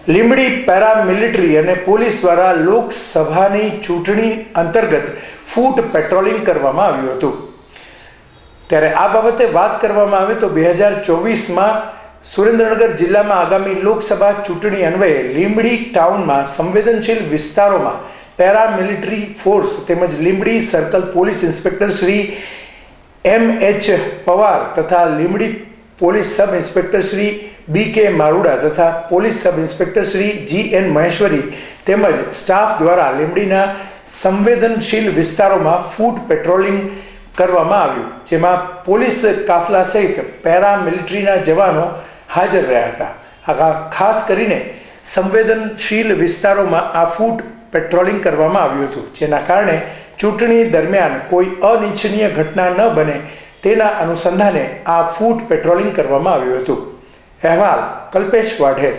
Limbdi paramilitary અને police દ્વારા લોકસભાની ચૂંટણી અંતર્ગત ફૂટ પેટ્રોલિંગ કરવામાં આવ્યું હતું। ત્યારે આ બાબતે વાત કરવામાં આવે તો 2024માં સુરેન્દ્રનગર જિલ્લામાં આગામી લોકસભા ચૂંટણી અન્વયે લીંબડી ટાઉનમાં સંવેદનશીલ વિસ્તારોમાં પેરામિલિટરી ફોર્સ તેમજ Limbdi circle police inspector Shri M.H. Pawar તથા Limbdi police sub inspector Shri B.K. Maruda તથા police sub inspector Shri G.N. Maheshwari તેમજ સ્ટાફ દ્વારા લીંબડીના સંવેદનશીલ વિસ્તારોમાં ફૂટ પેટ્રોલિંગ કરવામાં આવ્યું, જેમાં પોલીસ કાફલા સહિત પેરામિલિટરીના જવાનો હાજર રહ્યા હતા। ખાસ કરીને સંવેદનશીલ વિસ્તારોમાં આ ફૂટ પેટ્રોલિંગ કરવામાં આવ્યું હતું, જેના કારણે ચૂંટણી દરમિયાન કોઈ અનિચ્છનીય ઘટના ન બને તેના અનુસંધાને આ ફૂટ પેટ્રોલિંગ કરવામાં આવ્યું હતું। અહેવાલ કલ્પેશ વાઢેર।